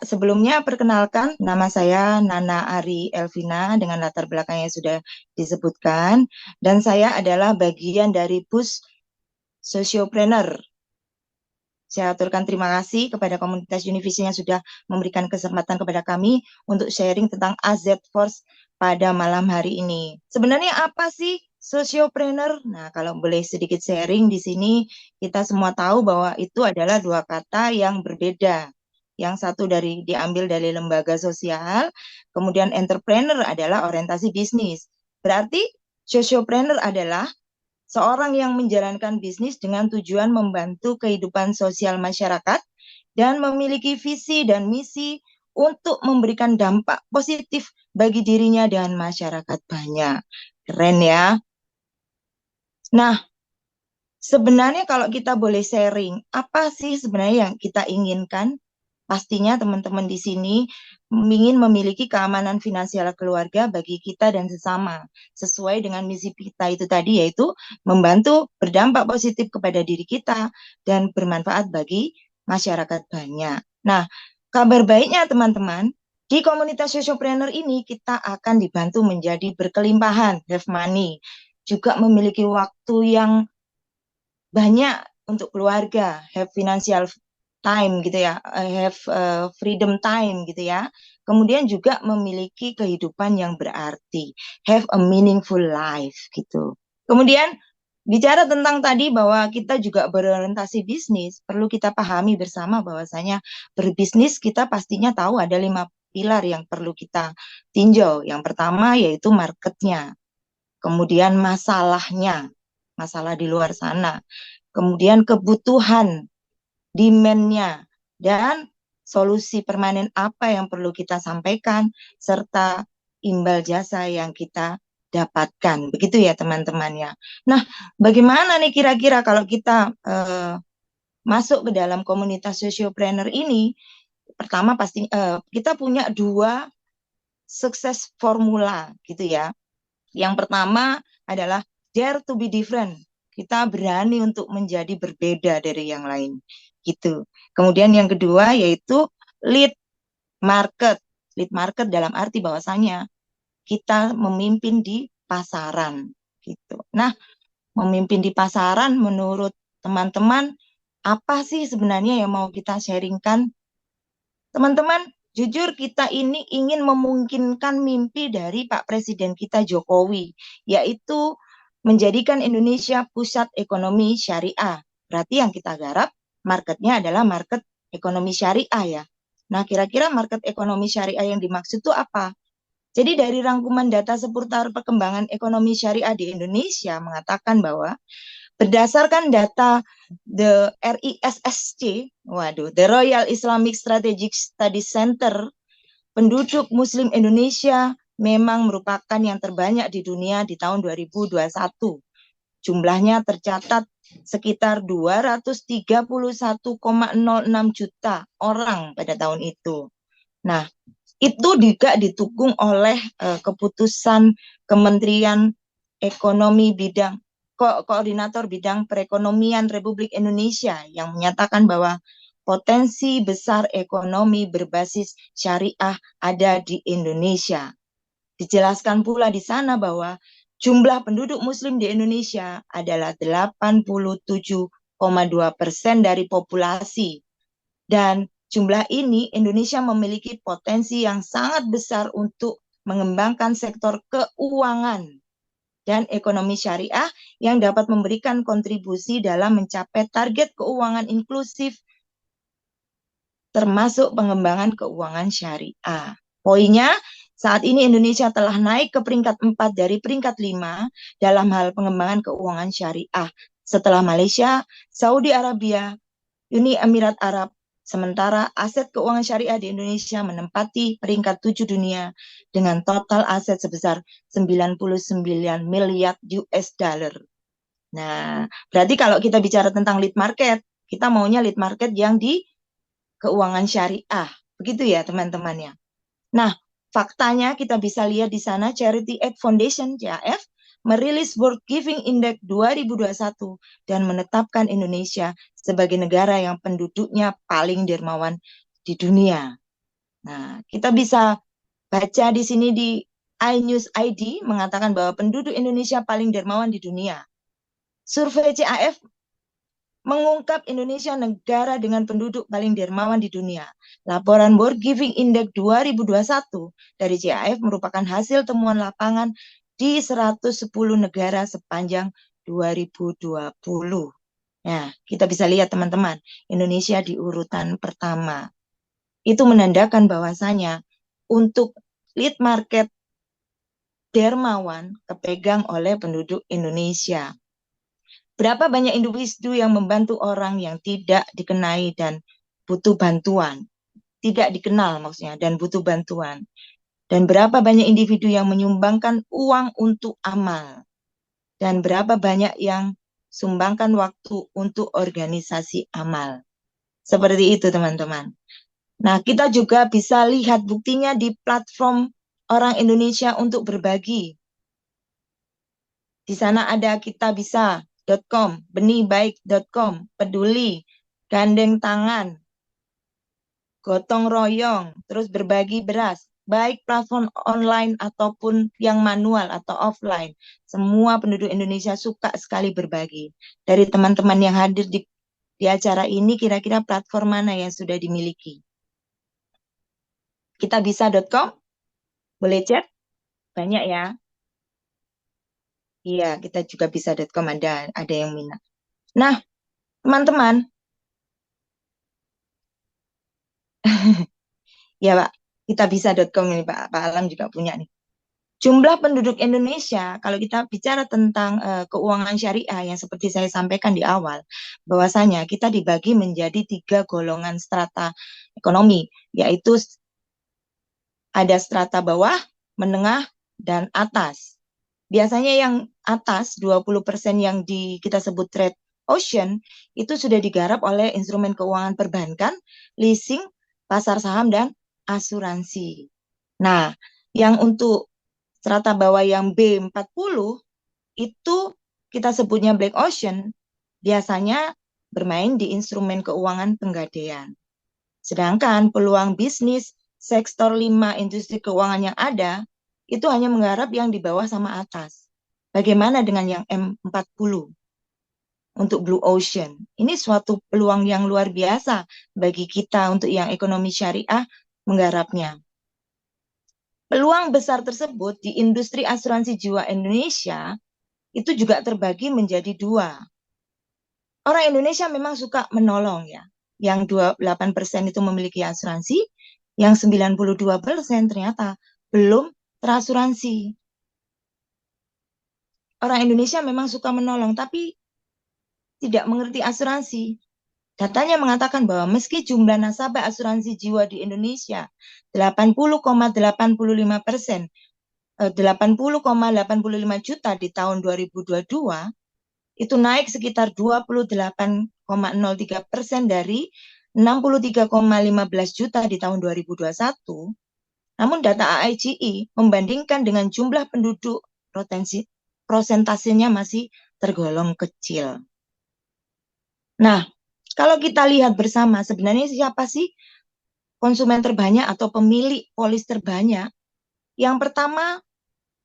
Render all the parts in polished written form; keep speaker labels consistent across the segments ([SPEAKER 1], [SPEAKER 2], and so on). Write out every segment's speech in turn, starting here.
[SPEAKER 1] Sebelumnya perkenalkan, nama saya Nana Ari Elvina dengan latar belakang yang sudah disebutkan, dan saya adalah bagian dari Bus Sociopreneur. Saya aturkan terima kasih kepada komunitas Univision yang sudah memberikan kesempatan kepada kami untuk sharing tentang AZ Force pada malam hari ini. Sebenarnya apa sih sociopreneur? Nah, kalau boleh sedikit sharing di sini, kita semua tahu bahwa itu adalah dua kata yang berbeda. Yang satu diambil dari lembaga sosial, kemudian entrepreneur adalah orientasi bisnis. Berarti sociopreneur adalah seorang yang menjalankan bisnis dengan tujuan membantu kehidupan sosial masyarakat dan memiliki visi dan misi untuk memberikan dampak positif bagi dirinya dan masyarakat banyak. Keren ya. Nah, sebenarnya kalau kita boleh sharing, apa sih sebenarnya yang kita inginkan? Pastinya teman-teman di sini ingin memiliki keamanan finansial keluarga bagi kita dan sesama, sesuai dengan misi kita itu tadi, yaitu membantu berdampak positif kepada diri kita dan bermanfaat bagi masyarakat banyak. Nah, kabar baiknya teman-teman, di komunitas sociopreneur ini kita akan dibantu menjadi berkelimpahan, have money, juga memiliki waktu yang banyak untuk keluarga, have financial time gitu ya, have freedom time gitu ya. Kemudian juga memiliki kehidupan yang berarti, have a meaningful life gitu. Kemudian bicara tentang tadi bahwa kita juga berorientasi bisnis, perlu kita pahami bersama bahwasanya berbisnis kita pastinya tahu ada 5 pilar yang perlu kita tinjau. Yang pertama yaitu marketnya, kemudian masalahnya, masalah di luar sana, kemudian kebutuhan, demand-nya, dan solusi permanen apa yang perlu kita sampaikan, serta imbal jasa yang kita dapatkan. Begitu ya teman-teman ya. Nah, bagaimana nih kira-kira kalau kita masuk ke dalam komunitas sociopreneur ini? Pertama pasti kita punya 2 sukses formula gitu ya. Yang pertama adalah dare to be different. Kita berani untuk menjadi berbeda dari yang lain. Gitu. Kemudian yang kedua yaitu lead market. Lead market dalam arti bahwasanya kita memimpin di pasaran. Gitu. Nah, memimpin di pasaran menurut teman-teman apa sih sebenarnya yang mau kita sharingkan? Teman-teman, jujur kita ini ingin memungkinkan mimpi dari Pak Presiden kita Jokowi, yaitu menjadikan Indonesia pusat ekonomi syariah. Berarti yang kita garap marketnya adalah market ekonomi syariah ya. Nah, kira-kira market ekonomi syariah yang dimaksud itu apa? Jadi dari rangkuman data seputar perkembangan ekonomi syariah di Indonesia mengatakan bahwa berdasarkan data the RISSC, the Royal Islamic Strategic Studies Center, penduduk Muslim Indonesia memang merupakan yang terbanyak di dunia di tahun 2021. Jumlahnya tercatat sekitar 231,06 juta orang pada tahun itu. Nah, itu juga didukung oleh keputusan Kementerian Ekonomi Koordinator Bidang Perekonomian Republik Indonesia yang menyatakan bahwa potensi besar ekonomi berbasis syariah ada di Indonesia. Dijelaskan pula di sana bahwa jumlah penduduk Muslim di Indonesia adalah 87,2% dari populasi. Dan jumlah ini Indonesia memiliki potensi yang sangat besar untuk mengembangkan sektor keuangan dan ekonomi syariah yang dapat memberikan kontribusi dalam mencapai target keuangan inklusif termasuk pengembangan keuangan syariah. Poinnya, saat ini Indonesia telah naik ke peringkat 4 dari peringkat 5 dalam hal pengembangan keuangan syariah setelah Malaysia, Saudi Arabia, Uni Emirat Arab. Sementara aset keuangan syariah di Indonesia menempati peringkat 7 dunia dengan total aset sebesar 99 miliar US dollar. Nah, berarti kalau kita bicara tentang lead market, kita maunya lead market yang di keuangan syariah. Begitu ya teman-temannya. Nah, faktanya kita bisa lihat di sana Charity Aid Foundation (CAF) merilis World Giving Index 2021 dan menetapkan Indonesia sebagai negara yang penduduknya paling dermawan di dunia. Nah, kita bisa baca di sini di iNews ID mengatakan bahwa penduduk Indonesia paling dermawan di dunia. Survei CAF mengungkap Indonesia negara dengan penduduk paling dermawan di dunia. Laporan World Giving Index 2021 dari CAF merupakan hasil temuan lapangan di 110 negara sepanjang 2020. Nah, kita bisa lihat teman-teman, Indonesia di urutan pertama. Itu menandakan bahwasanya untuk lead market dermawan kepegang oleh penduduk Indonesia. Berapa banyak individu yang membantu orang yang tidak dikenai dan butuh bantuan, tidak dikenal maksudnya, dan butuh bantuan. Dan berapa banyak individu yang menyumbangkan uang untuk amal. Dan berapa banyak yang sumbangkan waktu untuk organisasi amal. Seperti itu teman-teman. Nah, kita juga bisa lihat buktinya di platform orang Indonesia untuk berbagi. Di sana ada kitabisa.com, benihbaik.com, peduli, gandeng tangan, gotong royong, terus berbagi beras, baik platform online ataupun yang manual atau offline. Semua penduduk Indonesia suka sekali berbagi. Dari teman-teman yang hadir di acara ini, kira-kira platform mana yang sudah dimiliki? Kitabisa.com, boleh cek? Banyak ya. Iya, kita juga bisa.com ada yang minat. Nah, teman-teman, ya Pak, kita bisa.com ini Pak Alam juga punya nih. Jumlah penduduk Indonesia, kalau kita bicara tentang keuangan syariah yang seperti saya sampaikan di awal, bahwasanya kita dibagi menjadi 3 golongan strata ekonomi, yaitu ada strata bawah, menengah, dan atas. Biasanya yang atas 20% yang kita sebut trade ocean itu sudah digarap oleh instrumen keuangan perbankan, leasing, pasar saham, dan asuransi. Nah, yang untuk strata bawah yang B40 itu kita sebutnya black ocean, biasanya bermain di instrumen keuangan penggadaian. Sedangkan peluang bisnis sektor 5 industri keuangan yang ada itu hanya menggarap yang di bawah sama atas. Bagaimana dengan yang M40 untuk blue ocean? Ini suatu peluang yang luar biasa bagi kita untuk yang ekonomi syariah menggarapnya. Peluang besar tersebut di industri asuransi jiwa Indonesia itu juga terbagi menjadi 2. Orang Indonesia memang suka menolong ya. Yang 28% itu memiliki asuransi, yang 92% ternyata belum terasuransi. Orang Indonesia memang suka menolong, tapi tidak mengerti asuransi. Datanya mengatakan bahwa meski jumlah nasabah asuransi jiwa di Indonesia 80,85%, 80,85 juta di tahun 2022, itu naik sekitar 28,03% dari 63,15 juta di tahun 2021. Namun data AIGI membandingkan dengan jumlah penduduk prosentasenya masih tergolong kecil. Nah, kalau kita lihat bersama sebenarnya siapa sih konsumen terbanyak atau pemilik polis terbanyak? Yang pertama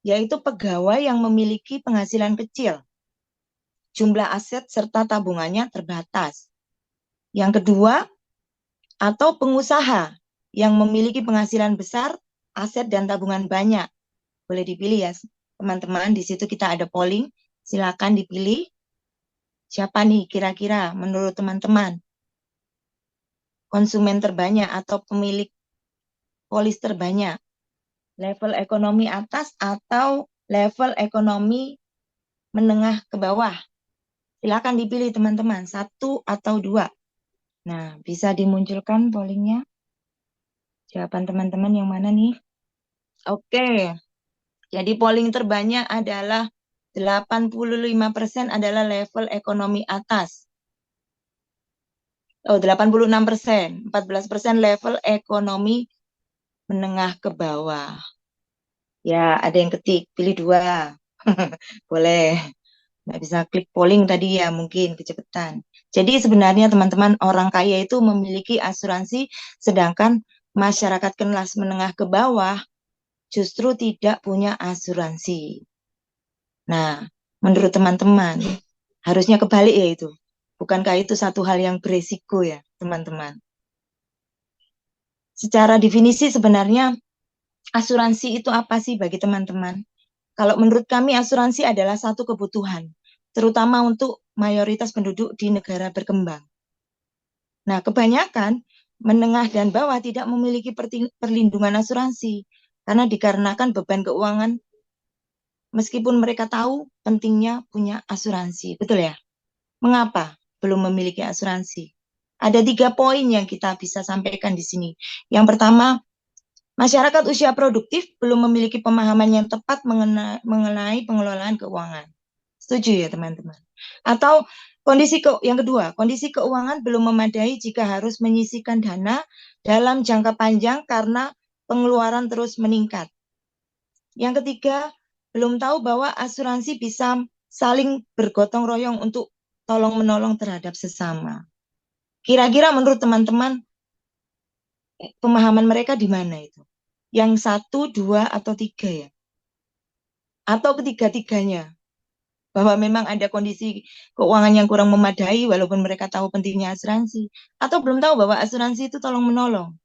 [SPEAKER 1] yaitu pegawai yang memiliki penghasilan kecil. Jumlah aset serta tabungannya terbatas. Yang kedua, atau pengusaha yang memiliki penghasilan besar, aset dan tabungan banyak. Boleh dipilih ya, teman-teman. Di situ kita ada polling. Silakan dipilih. Siapa nih kira-kira menurut teman-teman konsumen terbanyak atau pemilik polis terbanyak? Level ekonomi atas atau level ekonomi menengah ke bawah? Silakan dipilih teman-teman, 1 atau 2. Nah, bisa dimunculkan pollingnya. Jawaban teman-teman yang mana nih? Oke, jadi polling terbanyak adalah 85% adalah level ekonomi atas. Oh, 86%. 14% level ekonomi menengah ke bawah. Ya, ada yang ketik, pilih 2. Boleh. Nggak bisa klik polling tadi ya, mungkin kecepatan. Jadi sebenarnya teman-teman orang kaya itu memiliki asuransi, sedangkan masyarakat kelas menengah ke bawah justru tidak punya asuransi. Nah, menurut teman-teman, harusnya kebalik ya itu. Bukankah itu satu hal yang beresiko ya, teman-teman? Secara definisi sebenarnya asuransi itu apa sih bagi teman-teman? Kalau menurut kami asuransi adalah satu kebutuhan, terutama untuk mayoritas penduduk di negara berkembang. Nah, kebanyakan menengah dan bawah tidak memiliki perlindungan asuransi karena dikarenakan beban keuangan meskipun mereka tahu pentingnya punya asuransi. Betul ya? Mengapa belum memiliki asuransi? Ada 3 poin yang kita bisa sampaikan di sini. Yang pertama, masyarakat usia produktif belum memiliki pemahaman yang tepat mengenai pengelolaan keuangan. Setuju ya teman-teman? Atau yang kedua, kondisi keuangan belum memadai jika harus menyisihkan dana dalam jangka panjang karena pengeluaran terus meningkat. Yang ketiga, belum tahu bahwa asuransi bisa saling bergotong royong untuk tolong-menolong terhadap sesama. Kira-kira menurut teman-teman, pemahaman mereka di mana itu? Yang satu, dua, atau tiga ya? Atau ketiga-tiganya? Bahwa memang ada kondisi keuangan yang kurang memadai walaupun mereka tahu pentingnya asuransi. Atau belum tahu bahwa asuransi itu tolong-menolong.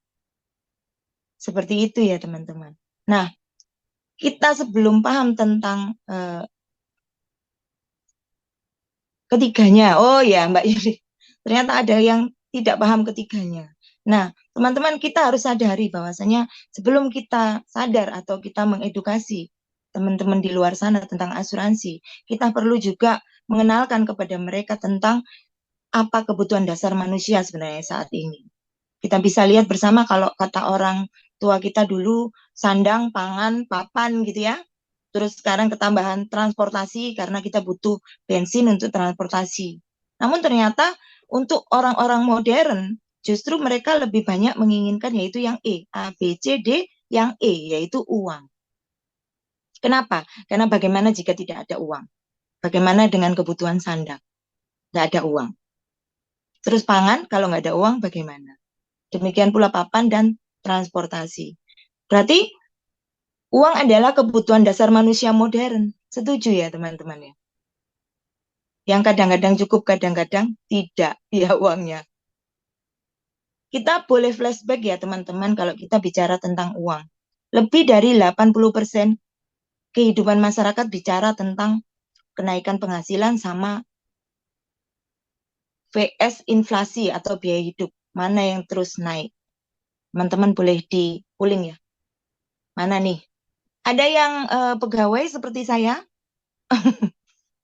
[SPEAKER 1] Seperti itu ya teman-teman. Nah, kita sebelum paham tentang ketiganya. Oh ya, Mbak Yuli. Ternyata ada yang tidak paham ketiganya. Nah, teman-teman kita harus sadari bahwasanya sebelum kita sadar atau kita mengedukasi teman-teman di luar sana tentang asuransi, kita perlu juga mengenalkan kepada mereka tentang apa kebutuhan dasar manusia sebenarnya saat ini. Kita bisa lihat bersama kalau kata orang tua kita dulu sandang, pangan, papan gitu ya. Terus sekarang ketambahan transportasi karena kita butuh bensin untuk transportasi. Namun ternyata untuk orang-orang modern justru mereka lebih banyak menginginkan yaitu yang A, B, C, D, yang yaitu uang. Kenapa? Karena bagaimana jika tidak ada uang? Bagaimana dengan kebutuhan sandang? Tidak ada uang. Terus pangan, kalau nggak ada uang bagaimana? Demikian pula papan dan transportasi. Berarti uang adalah kebutuhan dasar manusia modern. Setuju ya teman-teman ya? Yang kadang-kadang cukup, kadang-kadang tidak ya uangnya. Kita boleh flashback ya teman-teman kalau kita bicara tentang uang. Lebih dari 80% kehidupan masyarakat bicara tentang kenaikan penghasilan sama VS inflasi atau biaya hidup. Mana yang terus naik? Teman-teman boleh di pooling ya. Mana nih? Ada yang pegawai seperti saya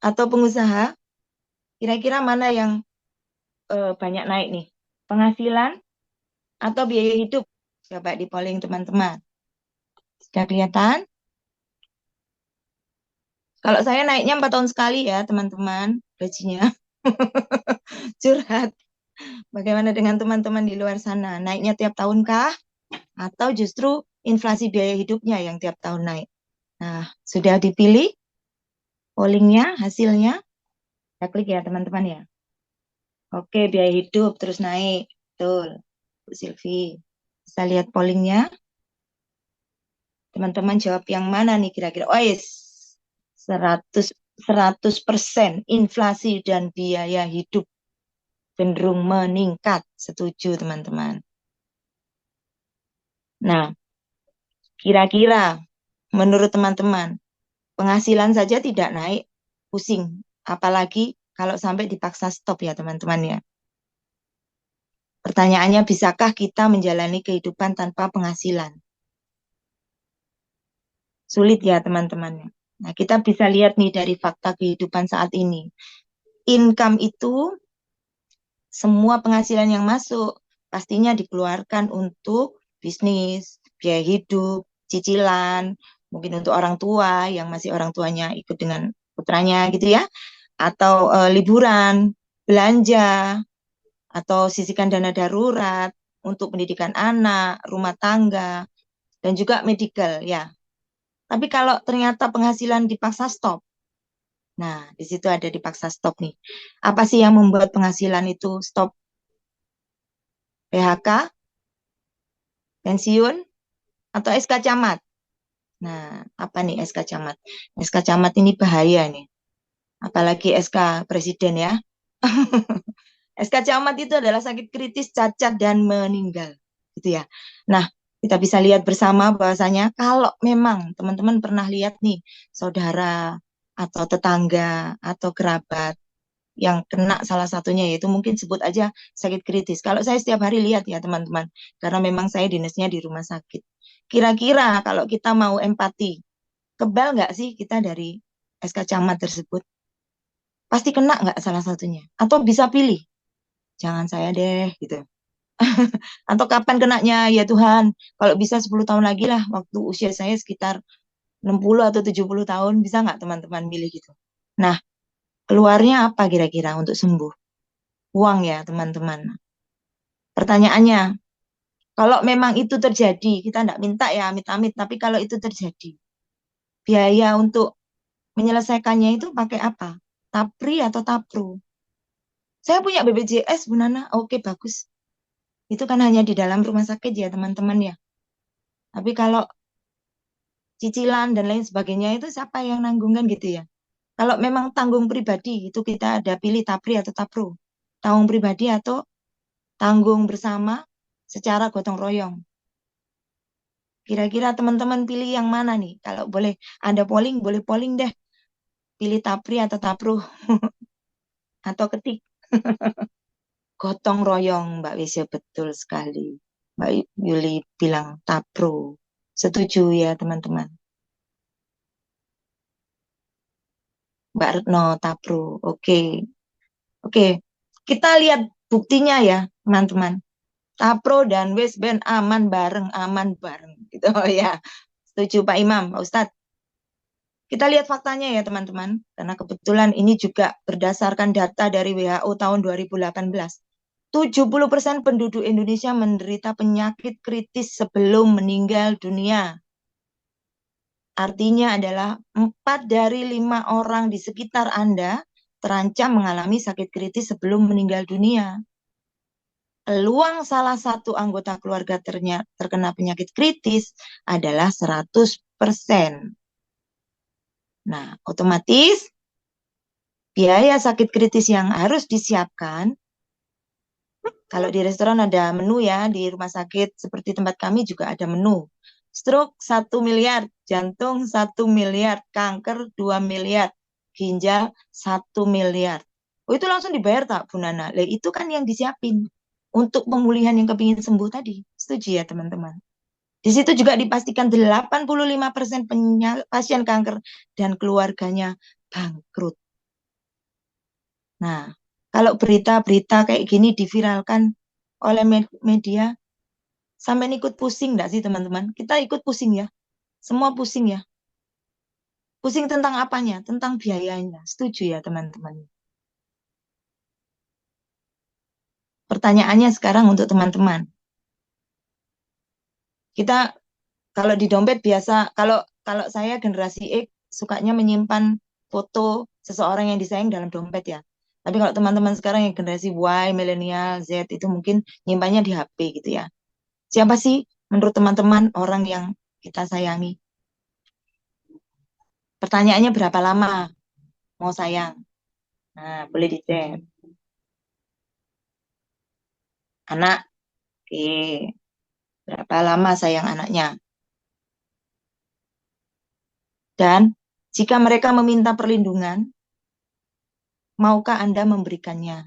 [SPEAKER 1] atau pengusaha, kira-kira mana yang banyak naik nih? Penghasilan atau biaya hidup? Coba di polling teman-teman. Sudah kelihatan? Kalau saya naiknya 4 tahun sekali ya teman-teman, gajinya. Curhat. Bagaimana dengan teman-teman di luar sana? Naiknya tiap tahun kah? Atau justru inflasi biaya hidupnya yang tiap tahun naik? Nah, sudah dipilih pollingnya, hasilnya? Kita klik ya teman-teman ya. Oke, biaya hidup terus naik. Betul, Bu Silvi. Bisa lihat pollingnya. Teman-teman jawab yang mana nih kira-kira? Oh, yes. 100% inflasi dan biaya hidup cenderung meningkat. Setuju, teman-teman. Nah, kira-kira menurut teman-teman, penghasilan saja tidak naik, pusing. Apalagi kalau sampai dipaksa stop ya, teman-teman ya. Pertanyaannya, bisakah kita menjalani kehidupan tanpa penghasilan? Sulit ya, teman-teman. Nah, kita bisa lihat nih dari fakta kehidupan saat ini. Income itu semua penghasilan yang masuk pastinya dikeluarkan untuk bisnis, biaya hidup, cicilan, mungkin untuk orang tua yang masih orang tuanya ikut dengan putranya gitu ya, atau liburan, belanja, atau sisihkan dana darurat untuk pendidikan anak, rumah tangga, dan juga medical ya. Tapi kalau ternyata penghasilan dipaksa stop, nah di situ ada dipaksa stop nih. Apa sih yang membuat penghasilan itu stop? PHK, pensiun, atau SK camat. Nah, apa nih SK camat? SK camat ini bahaya nih. Apalagi SK presiden ya. SK camat itu adalah sakit kritis, cacat, dan meninggal. Gitu ya. Nah, kita bisa lihat bersama bahwasanya kalau memang teman-teman pernah lihat nih, saudara atau tetangga atau kerabat yang kena salah satunya, yaitu mungkin sebut aja sakit kritis. Kalau saya setiap hari lihat ya teman-teman, karena memang saya dinasnya di rumah sakit. Kira-kira kalau kita mau empati, kebal nggak sih kita dari SK camat tersebut? Pasti kena nggak salah satunya? Atau bisa pilih, jangan saya deh gitu. Atau kapan kenanya ya Tuhan, kalau bisa 10 tahun lagi lah, waktu usia saya sekitar 60 atau 70 tahun, bisa nggak teman-teman milih gitu? Nah, keluarnya apa kira-kira untuk sembuh? Uang ya teman-teman. Pertanyaannya, kalau memang itu terjadi, kita tidak minta ya amit-amit, tapi kalau itu terjadi, biaya untuk menyelesaikannya itu pakai apa? Tapri atau Tapro? Saya punya BPJS, Bu Nana. Oke, bagus. Itu kan hanya di dalam rumah sakit ya, teman-teman ya. Tapi kalau cicilan dan lain sebagainya itu siapa yang nanggung kan gitu ya. Kalau memang tanggung pribadi, itu kita ada pilih Tapri atau Tapro. Tanggung pribadi atau tanggung bersama secara gotong royong. Kira-kira teman-teman pilih yang mana nih? Kalau boleh Anda polling, boleh polling deh. Pilih Tapri atau Tapro atau ketik. Gotong royong, Mbak Wisya, betul sekali. Mbak Yuli bilang Tapro. Setuju ya teman-teman. Mbak Retno Tapro. Oke. Oke. Kita lihat buktinya ya teman-teman. Tapro dan West Band aman bareng. Gitu ya. Setuju Pak Imam, Pak Ustadz. Kita lihat faktanya ya teman-teman, karena kebetulan ini juga berdasarkan data dari WHO tahun 2018. 70% penduduk Indonesia menderita penyakit kritis sebelum meninggal dunia. Artinya adalah 4 dari 5 orang di sekitar Anda terancam mengalami sakit kritis sebelum meninggal dunia. Peluang salah satu anggota keluarga terkena penyakit kritis adalah 100%. Nah, otomatis biaya sakit kritis yang harus disiapkan, kalau di restoran ada menu ya, di rumah sakit seperti tempat kami juga ada menu. Stroke 1 miliar, jantung 1 miliar, kanker 2 miliar, ginjal 1 miliar. Oh, itu langsung dibayar tak Bu Nana? Lah, itu kan yang disiapin untuk pemulihan yang kepingin sembuh tadi. Setuju ya teman-teman? Di situ juga dipastikan 85% pasien kanker dan keluarganya bangkrut. Nah, kalau berita-berita kayak gini diviralkan oleh media, sampai ikut pusing enggak sih teman-teman? Kita ikut pusing ya, semua pusing ya. Pusing tentang apanya? Tentang biayanya. Setuju ya teman-teman? Pertanyaannya sekarang untuk teman-teman. Kita kalau di dompet biasa, kalau kalau saya generasi X sukanya menyimpan foto seseorang yang disayang dalam dompet ya. Tapi kalau teman-teman sekarang yang generasi Y, milenial, Z itu mungkin nyimpannya di HP gitu ya. Siapa sih menurut teman-teman orang yang kita sayangi? Pertanyaannya berapa lama mau sayang? Nah, boleh dicek. Anak, oke. Berapa lama sayang anaknya? Dan jika mereka meminta perlindungan, maukah Anda memberikannya?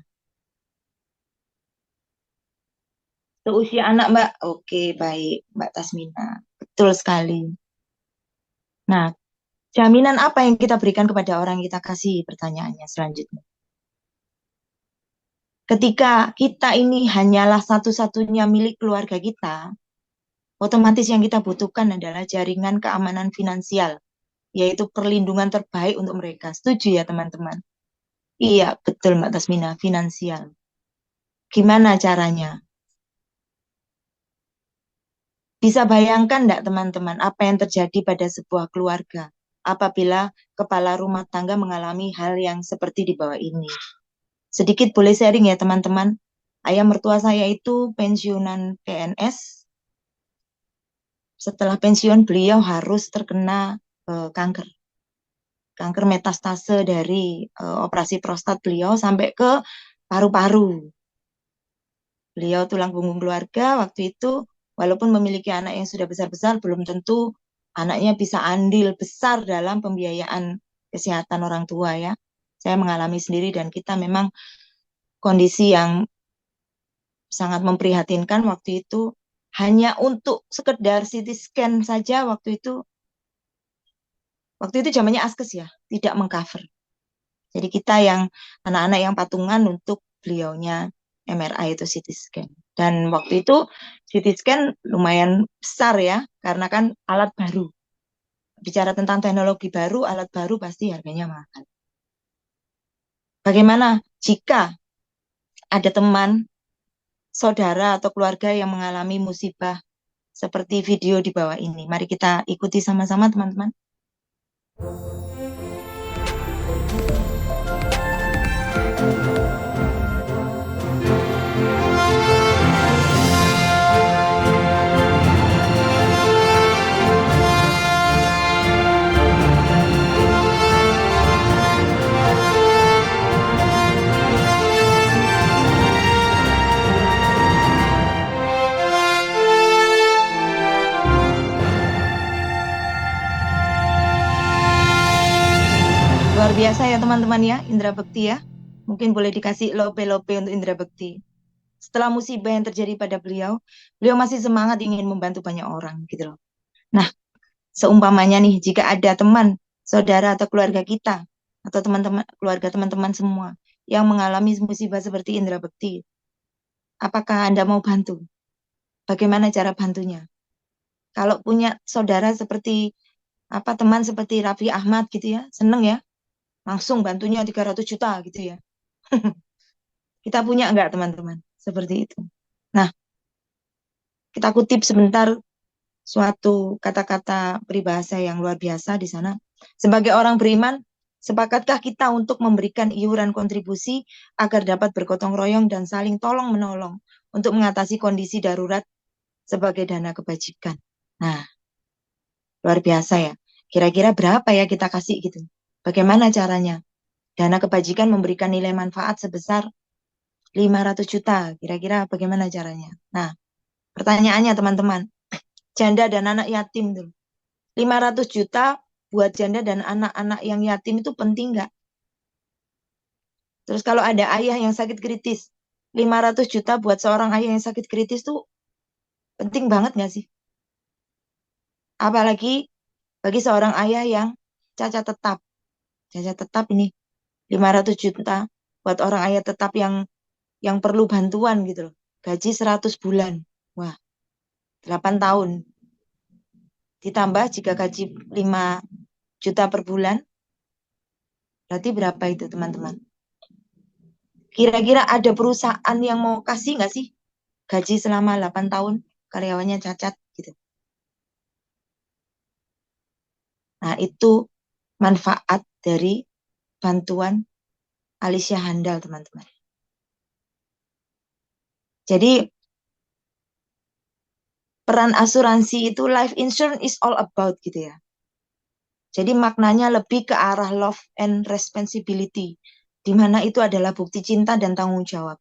[SPEAKER 1] Seusia anak, Mbak. Oke, baik, Mbak Tasmina. Betul sekali. Nah, jaminan apa yang kita berikan kepada orang yang kita kasih? Pertanyaannya selanjutnya. Ketika kita ini hanyalah satu-satunya milik keluarga kita, otomatis yang kita butuhkan adalah jaringan keamanan finansial, yaitu perlindungan terbaik untuk mereka. Setuju ya, teman-teman? Iya, betul, Mbak Tasmina, finansial. Gimana caranya? Bisa bayangkan enggak, teman-teman, apa yang terjadi pada sebuah keluarga apabila kepala rumah tangga mengalami hal yang seperti di bawah ini? Sedikit boleh sharing ya, teman-teman. Ayah mertua saya itu pensiunan PNS, setelah pensiun beliau harus terkena kanker. Kanker metastase dari operasi prostat beliau sampai ke paru-paru. Beliau tulang punggung keluarga waktu itu, walaupun memiliki anak yang sudah besar-besar, belum tentu anaknya bisa andil besar dalam pembiayaan kesehatan orang tua ya. Saya mengalami sendiri dan kita memang kondisi yang sangat memprihatinkan waktu itu. Hanya untuk sekedar CT scan saja waktu itu zamannya Askes ya, tidak mengcover. Jadi kita yang anak-anak yang patungan untuk beliaunya MRI itu CT scan. Dan waktu itu CT scan lumayan besar ya, karena kan alat baru. Bicara tentang teknologi baru, alat baru pasti harganya mahal. Bagaimana jika ada teman, saudara, atau keluarga yang mengalami musibah seperti video di bawah ini? Mari kita ikuti sama-sama teman-teman. Luar biasa ya teman-teman ya, Indra Bekti ya. Mungkin boleh dikasih lope-lope untuk Indra Bekti. Setelah musibah yang terjadi pada beliau, beliau masih semangat ingin membantu banyak orang gitu loh. Nah, seumpamanya nih, jika ada teman, saudara atau keluarga kita, atau teman-teman, keluarga teman-teman semua, yang mengalami musibah seperti Indra Bekti, apakah Anda mau bantu? Bagaimana cara bantunya? Kalau punya saudara seperti, teman seperti Raffi Ahmad gitu ya, seneng ya, langsung bantunya 300 juta gitu ya. Kita punya enggak teman-teman? Seperti itu. Nah, kita kutip sebentar suatu kata-kata peribahasa yang luar biasa di sana. Sebagai orang beriman, sepakatkah kita untuk memberikan iuran kontribusi agar dapat bergotong royong dan saling tolong-menolong untuk mengatasi kondisi darurat sebagai dana kebajikan? Nah, luar biasa ya. Kira-kira berapa ya kita kasih gitu? Bagaimana caranya? Dana kebajikan memberikan nilai manfaat sebesar 500 juta. Kira-kira bagaimana caranya? Nah, pertanyaannya teman-teman, janda dan anak yatim tuh. 500 juta buat janda dan anak-anak yang yatim itu penting nggak? Terus kalau ada ayah yang sakit kritis, 500 juta buat seorang ayah yang sakit kritis tuh penting banget nggak sih? Apalagi bagi seorang ayah yang cacat tetap. Cacat tetap ini 500 juta buat orang ayah tetap yang perlu bantuan gitu loh. Gaji 100 bulan. Wah, 8 tahun. Ditambah jika gaji 5 juta per bulan, berarti berapa itu teman-teman? Kira-kira ada perusahaan yang mau kasih nggak sih gaji selama 8 tahun karyawannya cacat gitu. Nah, itu manfaat dari bantuan Alicia Handal, teman-teman. Jadi, peran asuransi itu life insurance is all about gitu ya. Jadi maknanya lebih ke arah love and responsibility, di mana itu adalah bukti cinta dan tanggung jawab.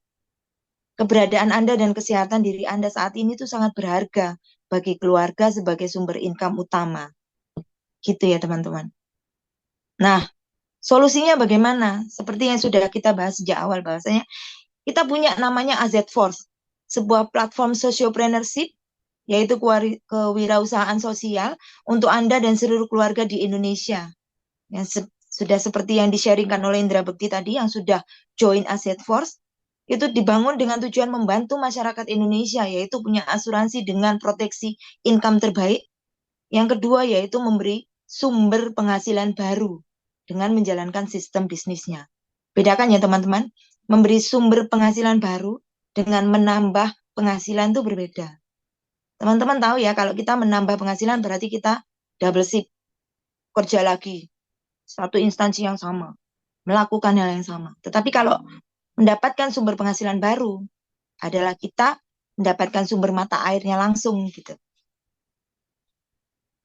[SPEAKER 1] Keberadaan Anda dan kesehatan diri Anda saat ini itu sangat berharga bagi keluarga sebagai sumber income utama. Gitu ya, teman-teman. Nah, solusinya bagaimana? Seperti yang sudah kita bahas sejak awal bahwasanya kita punya namanya AZ Force, sebuah platform sociopreneurship yaitu kewirausahaan sosial untuk Anda dan seluruh keluarga di Indonesia. Yang sudah seperti yang di-sharingkan oleh Indra Bekti tadi yang sudah join AZ Force, itu dibangun dengan tujuan membantu masyarakat Indonesia yaitu punya asuransi dengan proteksi income terbaik. Yang kedua yaitu memberi sumber penghasilan baru dengan menjalankan sistem bisnisnya. Bedakan ya teman-teman, memberi sumber penghasilan baru dengan menambah penghasilan itu berbeda. Teman-teman tahu ya, kalau kita menambah penghasilan berarti kita double shift, kerja lagi, satu instansi yang sama, melakukan hal yang sama. Tetapi kalau mendapatkan sumber penghasilan baru adalah kita mendapatkan sumber mata airnya langsung gitu.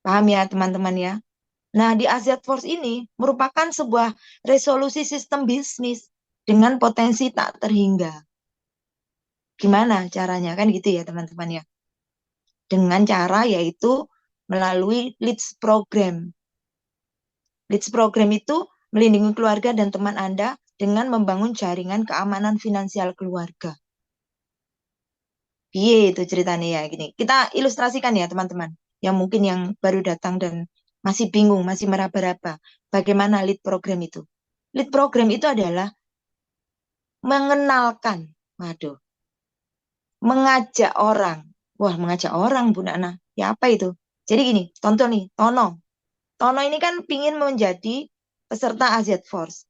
[SPEAKER 1] Paham ya teman-teman ya? Nah, di Asia Force ini merupakan sebuah resolusi sistem bisnis dengan potensi tak terhingga. Gimana caranya? Kan gitu ya teman-teman ya. Dengan cara yaitu melalui Leads Program. Leads Program itu melindungi keluarga dan teman Anda dengan membangun jaringan keamanan finansial keluarga. Iya itu ceritanya ya gini. Kita ilustrasikan ya teman-teman. Yang mungkin yang baru datang dan masih bingung, masih meraba-raba. Bagaimana lead program itu? Lead program itu adalah mengenalkan. Waduh, mengajak orang. Wah, mengajak orang Bu Nana. Ya apa itu? Jadi gini, contoh nih, Tono. Tono ini kan pingin menjadi peserta AZ Force.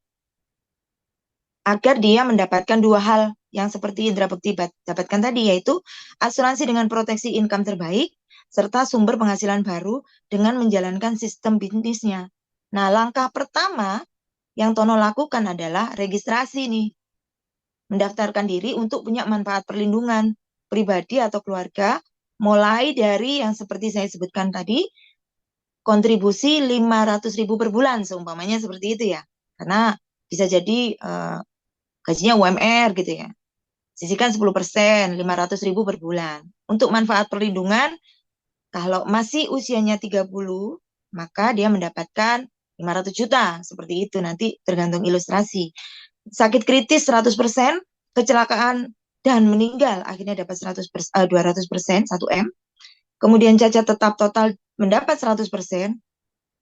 [SPEAKER 1] Agar dia mendapatkan dua hal yang seperti Indra Bekti dapatkan tadi, yaitu asuransi dengan proteksi income terbaik, serta sumber penghasilan baru dengan menjalankan sistem bisnisnya. Nah, langkah pertama yang Tono lakukan adalah registrasi nih, mendaftarkan diri untuk punya manfaat perlindungan pribadi atau keluarga, mulai dari yang seperti saya sebutkan tadi, kontribusi 500.000 per bulan, seumpamanya seperti itu ya. Karena bisa jadi gajinya UMR gitu ya. Sisihkan 10%, 500.000 per bulan. Untuk manfaat perlindungan, kalau masih usianya 30, maka dia mendapatkan 500 juta. Seperti itu, nanti tergantung ilustrasi. Sakit kritis 100%, kecelakaan dan meninggal, akhirnya dapat 200%, 1M. Kemudian cacat tetap total mendapat 100%,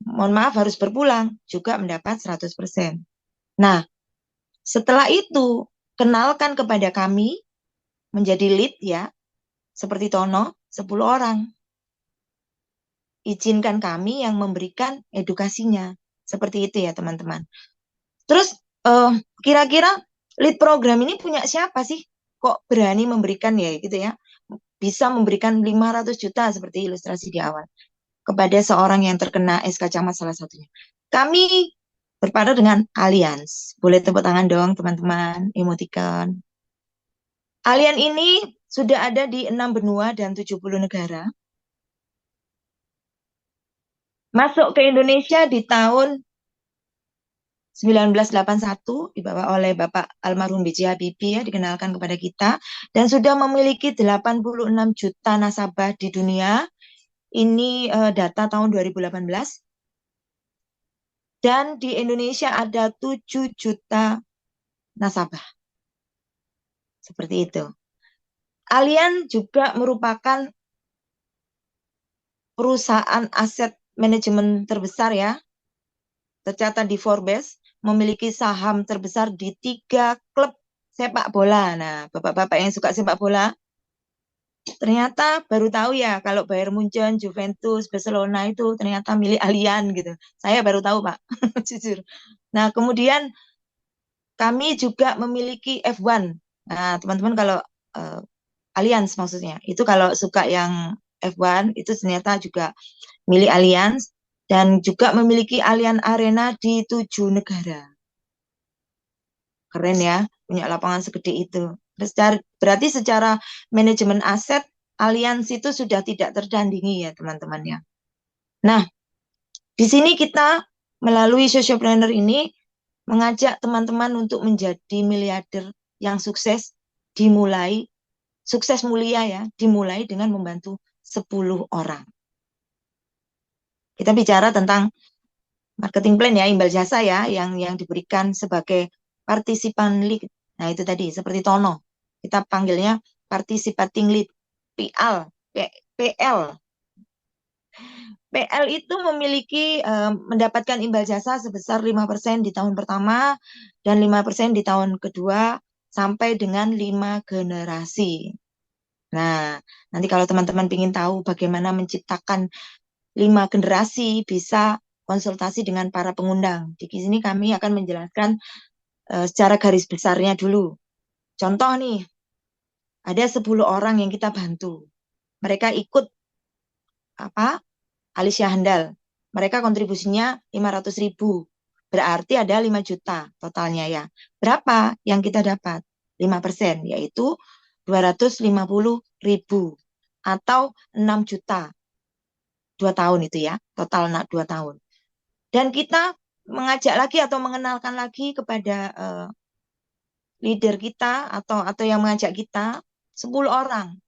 [SPEAKER 1] mohon maaf harus berpulang, juga mendapat 100%. Nah, setelah itu, kenalkan kepada kami, menjadi lead ya, seperti Tono, 10 orang. Izinkan kami yang memberikan edukasinya. Seperti itu ya teman-teman. Terus kira-kira lead program ini punya siapa sih? Kok berani memberikan ya gitu ya? Bisa memberikan 500 juta seperti ilustrasi di awal. Kepada seorang yang terkena SK Camat salah satunya. Kami berpartner dengan Allianz. Boleh tepuk tangan dong teman-teman, emoticon. Allianz ini sudah ada di 6 benua dan 70 negara. Masuk ke Indonesia di tahun 1981 dibawa oleh Bapak almarhum B.J. Habibie ya, dikenalkan kepada kita dan sudah memiliki 86 juta nasabah di dunia. Ini data tahun 2018. Dan di Indonesia ada 7 juta nasabah. Seperti itu. Allianz juga merupakan perusahaan aset manajemen terbesar ya, tercatat di Forbes, memiliki saham terbesar di 3 klub sepak bola. Nah, bapak-bapak yang suka sepak bola, ternyata baru tahu ya kalau Bayern Munchen, Juventus, Barcelona itu ternyata milik Allianz gitu. Saya baru tahu, Pak, jujur. Nah, kemudian kami juga memiliki F1. Nah, teman-teman kalau Allianz maksudnya, itu kalau suka yang F1 itu ternyata juga milik Allianz dan juga memiliki Allianz Arena di 7 negara. Keren ya, punya lapangan segede itu. Berarti secara manajemen aset, Allianz itu sudah tidak tertandingi ya teman-teman ya. Nah, di sini kita melalui Sociopreneur ini mengajak teman-teman untuk menjadi miliarder yang sukses dimulai, sukses mulia ya, dimulai dengan membantu 10 orang. Kita bicara tentang marketing plan ya, imbal jasa ya, yang diberikan sebagai partisipan lead. Nah itu tadi seperti Tono, kita panggilnya participating lead, PL, PL. PL itu memiliki mendapatkan imbal jasa sebesar 5% di tahun pertama dan 5% di tahun kedua sampai dengan 5 generasi. Nah, nanti kalau teman-teman ingin tahu bagaimana menciptakan 5 generasi, bisa konsultasi dengan para pengundang. Di sini kami akan menjelaskan secara garis besarnya dulu. Contoh nih, ada 10 orang yang kita bantu. Mereka ikut Alicia Handal. Mereka kontribusinya 500.000. Berarti ada 5 juta totalnya ya. Berapa yang kita dapat? 5%, yaitu 250.000 atau 6 juta. 2 tahun itu ya, total 2 tahun. Dan kita mengajak lagi atau mengenalkan lagi kepada leader kita atau yang mengajak kita 10 orang.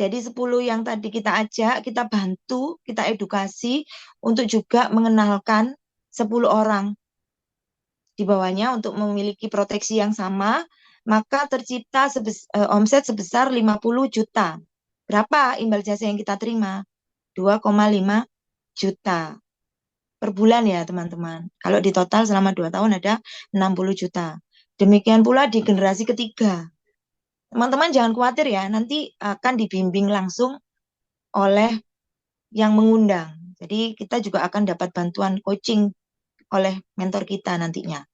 [SPEAKER 1] Jadi 10 yang tadi kita ajak, kita bantu, kita edukasi untuk juga mengenalkan 10 orang di bawahnya untuk memiliki proteksi yang sama, maka tercipta omset sebesar 50 juta. Berapa imbal jasa yang kita terima? 2,5 juta per bulan ya teman-teman. Kalau di total selama 2 tahun ada 60 juta. Demikian pula di generasi ketiga. Teman-teman jangan khawatir ya, nanti akan dibimbing langsung oleh yang mengundang. Jadi kita juga akan dapat bantuan coaching oleh mentor kita nantinya.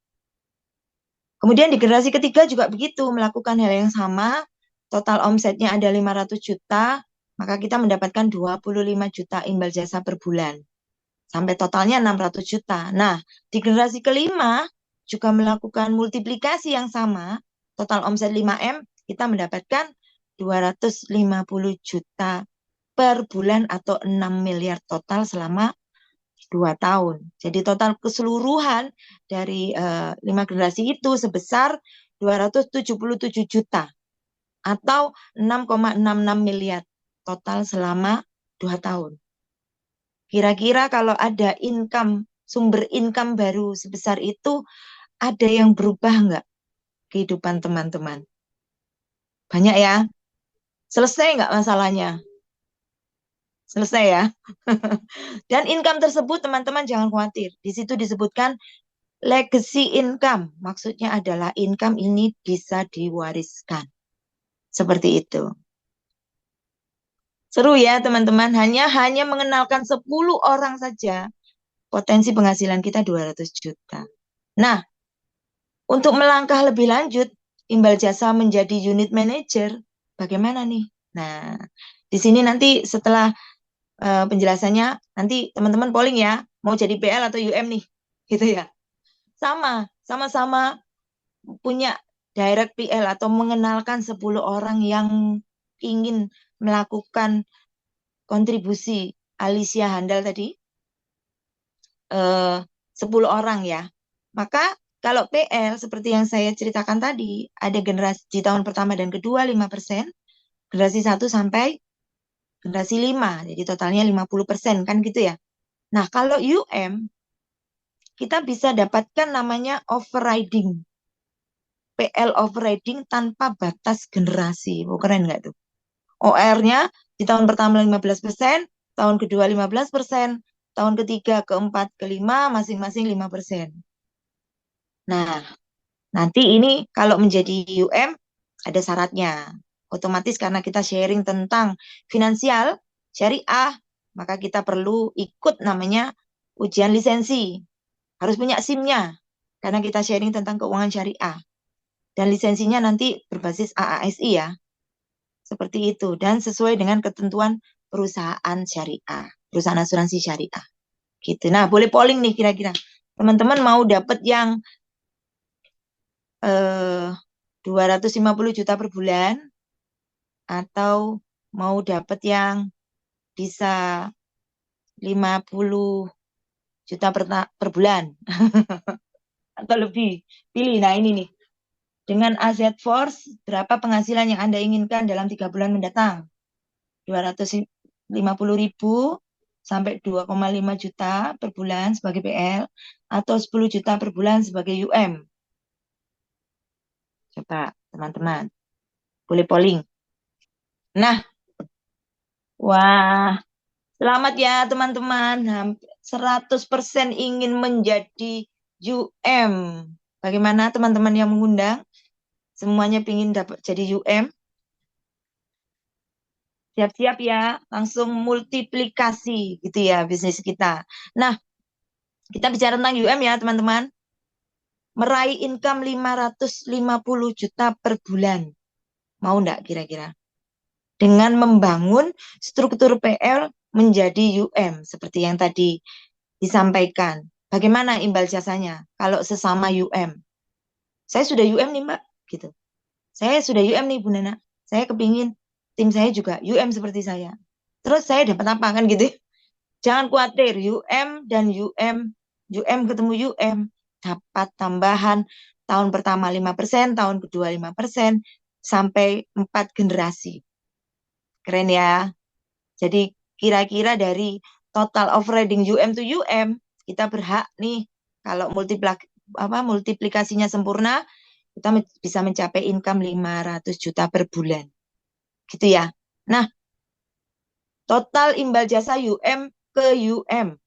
[SPEAKER 1] Kemudian di generasi ketiga juga begitu, melakukan hal yang sama, total omsetnya ada 500 juta, maka kita mendapatkan 25 juta imbal jasa per bulan. Sampai totalnya 600 juta. Nah, di generasi kelima juga melakukan multiplikasi yang sama, total omset 5M, kita mendapatkan 250 juta per bulan atau 6 miliar total selama 2 tahun. Jadi total keseluruhan dari 5 generasi itu sebesar 277 juta atau 6,66 miliar total selama 2 tahun. Kira-kira kalau ada sumber income baru sebesar itu, ada yang berubah nggak kehidupan teman-teman? Banyak ya? Selesai nggak masalahnya? Selesai ya? Dan income tersebut teman-teman jangan khawatir. Di situ disebutkan legacy income. Maksudnya adalah income ini bisa diwariskan. Seperti itu. Seru ya teman-teman. Hanya mengenalkan 10 orang saja. Potensi penghasilan kita 200 juta. Nah, untuk melangkah lebih lanjut, imbal jasa menjadi unit manager, bagaimana nih? Nah, di sini nanti setelah penjelasannya, nanti teman-teman polling ya, mau jadi PL atau UM nih, gitu ya. Sama-sama punya direct PL atau mengenalkan 10 orang yang ingin melakukan kontribusi Alicia Handal tadi, 10 orang ya. Maka kalau PL seperti yang saya ceritakan tadi, ada generasi di tahun pertama dan kedua 5%, generasi 1 sampai generasi 5, jadi totalnya 50% kan gitu ya. Nah, kalau UM kita bisa dapatkan namanya overriding. PL overriding tanpa batas generasi. Oh, keren nggak tuh? OR-nya di tahun pertama 15%, tahun kedua 15%, tahun ketiga, keempat, kelima masing-masing 5%. Nah, nanti ini kalau menjadi UM ada syaratnya. Otomatis karena kita sharing tentang finansial, syariah, maka kita perlu ikut namanya ujian lisensi. Harus punya SIM-nya karena kita sharing tentang keuangan syariah. Dan lisensinya nanti berbasis AASI ya. Seperti itu. Dan sesuai dengan ketentuan perusahaan syariah. Perusahaan asuransi syariah. Gitu. Nah, boleh polling nih kira-kira. Teman-teman mau dapat yang 250 juta per bulan atau mau dapat yang bisa 50 juta per bulan atau lebih. Pilih. Nah, ini nih. Dengan AZ Force, berapa penghasilan yang Anda inginkan dalam 3 bulan mendatang? 250.000 sampai 2,5 juta per bulan sebagai PL atau 10 juta per bulan sebagai UM. Coba teman-teman, boleh polling. Nah, wah, selamat ya teman-teman. 100% ingin menjadi UM. Bagaimana teman-teman yang mengundang? Semuanya ingin dapat jadi UM? Siap-siap ya, langsung multiplikasi gitu ya bisnis kita. Nah, kita bicara tentang UM ya teman-teman. Meraih income 550 juta per bulan. Mau enggak kira-kira? Dengan membangun struktur PL menjadi UM seperti yang tadi disampaikan. Bagaimana imbal jasanya kalau sesama UM? Saya sudah UM nih Mbak, gitu. Saya sudah UM nih Bu Nana. Saya kepingin tim saya juga UM seperti saya. Terus saya dapat apa kan gitu. Jangan khawatir, UM ketemu UM, dapat tambahan tahun pertama 5%, tahun kedua 5%, sampai 4 generasi. Keren ya. Jadi kira-kira dari total overriding UM to UM, kita berhak nih kalau multiplikasinya sempurna, kita bisa mencapai income 500 juta per bulan. Gitu ya. Nah, total imbal jasa UM ke UM.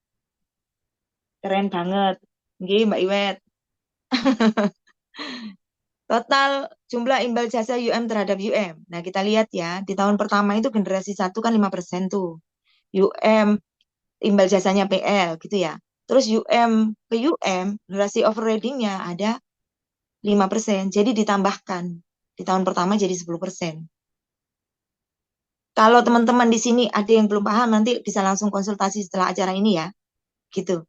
[SPEAKER 1] Keren banget. Nggih, Mbak Iwet. Total jumlah imbal jasa UM terhadap UM. Nah, kita lihat ya, di tahun pertama itu generasi 1 kan 5% tuh. UM imbal jasanya PL gitu ya. Terus UM ke UM, generasi overriding-nya ada 5%. Jadi ditambahkan. Di tahun pertama jadi 10%. Kalau teman-teman di sini ada yang belum paham, nanti bisa langsung konsultasi setelah acara ini ya. Gitu.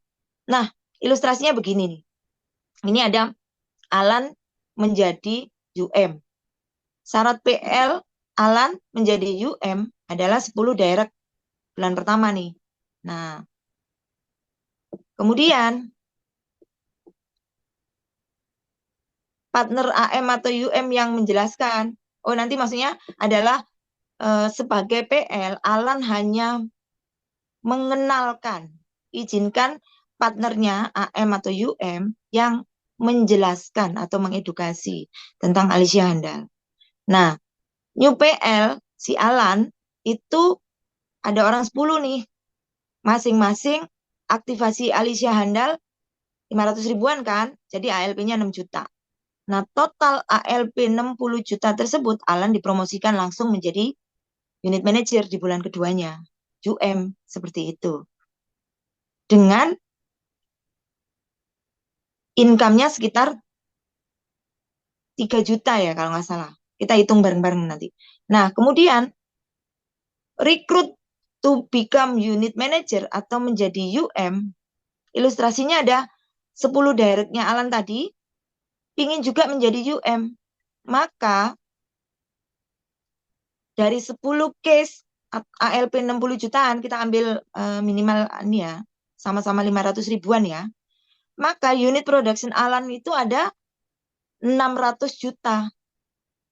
[SPEAKER 1] Nah, ilustrasinya begini nih. Ini ada Alan menjadi UM. Syarat PL Alan menjadi UM adalah 10 direct bulan pertama nih. Nah, kemudian partner AM atau UM yang menjelaskan, oh nanti maksudnya adalah sebagai PL, Alan hanya mengenalkan, izinkan partnernya AM atau UM yang menjelaskan atau mengedukasi tentang Alicia Handal. Nah, new PL si Alan itu ada orang 10 nih. Masing-masing aktivasi Alicia Handal 500 ribuan kan? Jadi ALP-nya 6 juta. Nah, total ALP 60 juta tersebut Alan dipromosikan langsung menjadi unit manager di bulan keduanya. UM seperti itu. Dengan income-nya sekitar 3 juta ya kalau nggak salah. Kita hitung bareng-bareng nanti. Nah, kemudian recruit to become unit manager atau menjadi UM. Ilustrasinya ada 10 directnya Alan tadi, ingin juga menjadi UM. Maka dari 10 case ALP 60 jutaan, kita ambil minimal ini ya, sama-sama 500 ribuan ya. Maka unit production Alan itu ada 600 juta.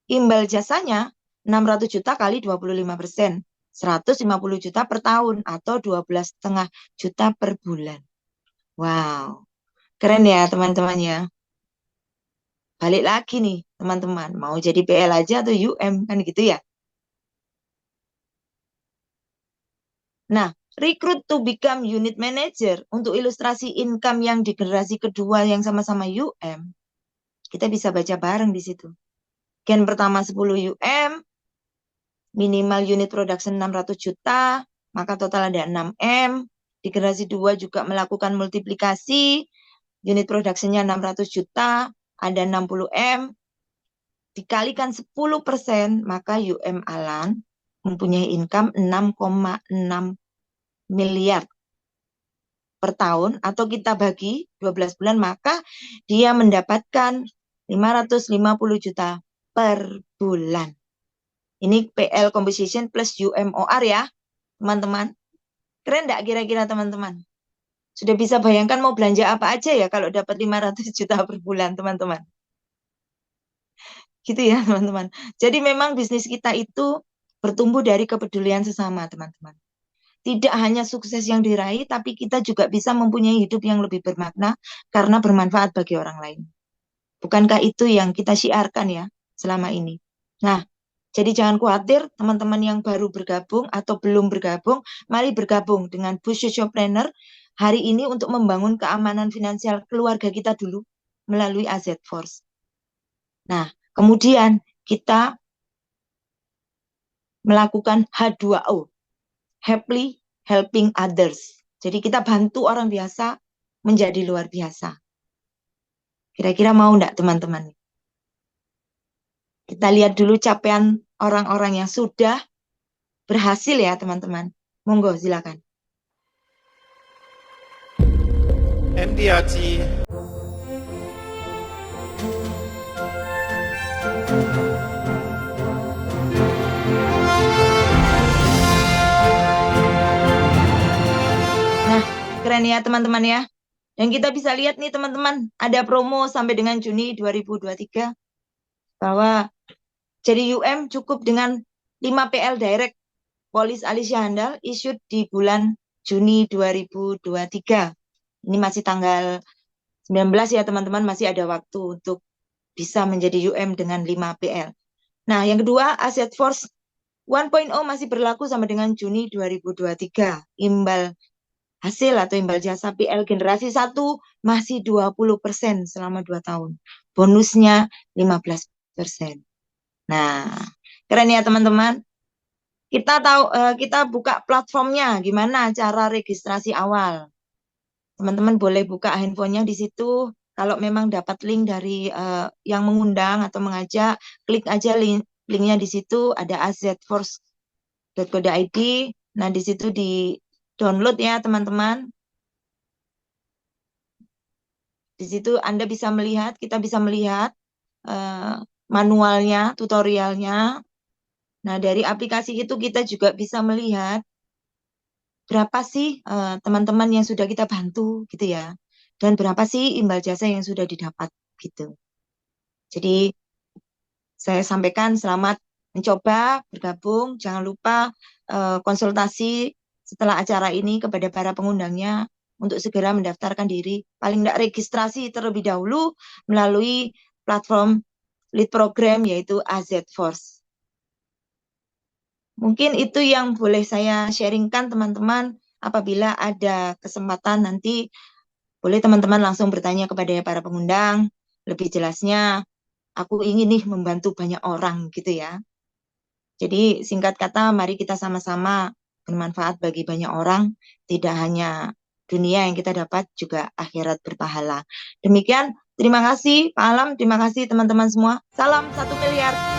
[SPEAKER 1] Imbal jasanya 600 juta kali 25%. 150 juta per tahun atau 12,5 juta per bulan. Wow, keren ya teman-teman ya. Balik lagi nih teman-teman, mau jadi PL aja atau UM kan gitu ya. Nah, recruit to become unit manager untuk ilustrasi income yang di generasi kedua yang sama-sama UM, kita bisa baca bareng di situ. Gen pertama 10 UM, minimal unit production 600 juta, maka total ada 6M. Di generasi 2 juga melakukan multiplikasi, unit productionnya 600 juta, ada 60M. Dikalikan 10%, maka UM Alan mempunyai income 6,6 miliar per tahun, atau kita bagi 12 bulan, maka dia mendapatkan 550 juta per bulan. Ini PL composition plus UMOR ya, teman-teman. Keren enggak kira-kira teman-teman? Sudah bisa bayangkan mau belanja apa aja ya kalau dapat 500 juta per bulan, teman-teman. Gitu ya, teman-teman. Jadi memang bisnis kita itu bertumbuh dari kepedulian sesama, teman-teman. Tidak hanya sukses yang diraih, tapi kita juga bisa mempunyai hidup yang lebih bermakna karena bermanfaat bagi orang lain. Bukankah itu yang kita syiarkan ya selama ini? Nah, jadi jangan khawatir teman-teman yang baru bergabung atau belum bergabung, mari bergabung dengan Boost Sociopreneur hari ini untuk membangun keamanan finansial keluarga kita dulu melalui AZ Force. Nah, kemudian kita melakukan H2O, Happily Helping Others. Jadi kita bantu orang biasa menjadi luar biasa. Kira-kira mau enggak teman-teman? Kita lihat dulu capaian orang-orang yang sudah berhasil ya teman-teman. Monggo silakan.
[SPEAKER 2] MDRT.
[SPEAKER 1] keren ya teman-teman ya. Dan kita bisa lihat nih teman-teman, ada promo sampai dengan Juni 2023 bahwa jadi UM cukup dengan 5 PL direct polis Alicia Handal issued di bulan Juni 2023. Ini masih tanggal 19 ya teman-teman, masih ada waktu untuk bisa menjadi UM dengan 5 PL. Nah, yang kedua, Asset Force 1.0 masih berlaku sampai dengan Juni 2023. Imbal hasil atau imbal jasa PL generasi 1 masih 20% selama 2 tahun. Bonusnya 15%. Nah, keren ya teman-teman. Kita buka platformnya, gimana cara registrasi awal. Teman-teman boleh buka handphonenya di situ. Kalau memang dapat link dari yang mengundang atau mengajak, klik aja linknya di situ. Ada azforce.co.id. Nah, di situ di download ya teman-teman. Di situ Anda bisa melihat, kita bisa melihat manualnya, tutorialnya. Nah, dari aplikasi itu kita juga bisa melihat berapa sih teman-teman yang sudah kita bantu gitu ya. Dan berapa sih imbal jasa yang sudah didapat gitu. Jadi saya sampaikan selamat mencoba bergabung. Jangan lupa konsultasi setelah acara ini kepada para pengundangnya untuk segera mendaftarkan diri. Paling tidak registrasi terlebih dahulu melalui platform lead program yaitu AZ Force. Mungkin itu yang boleh saya sharingkan teman-teman. Apabila ada kesempatan nanti boleh teman-teman langsung bertanya kepada para pengundang. Lebih jelasnya, aku ingin nih membantu banyak orang gitu ya. Jadi singkat kata, mari kita sama-sama bermanfaat bagi banyak orang. Tidak hanya dunia yang kita dapat, juga akhirat berpahala. Demikian, terima kasih Pak Alam, terima kasih teman-teman semua. Salam 1 miliar.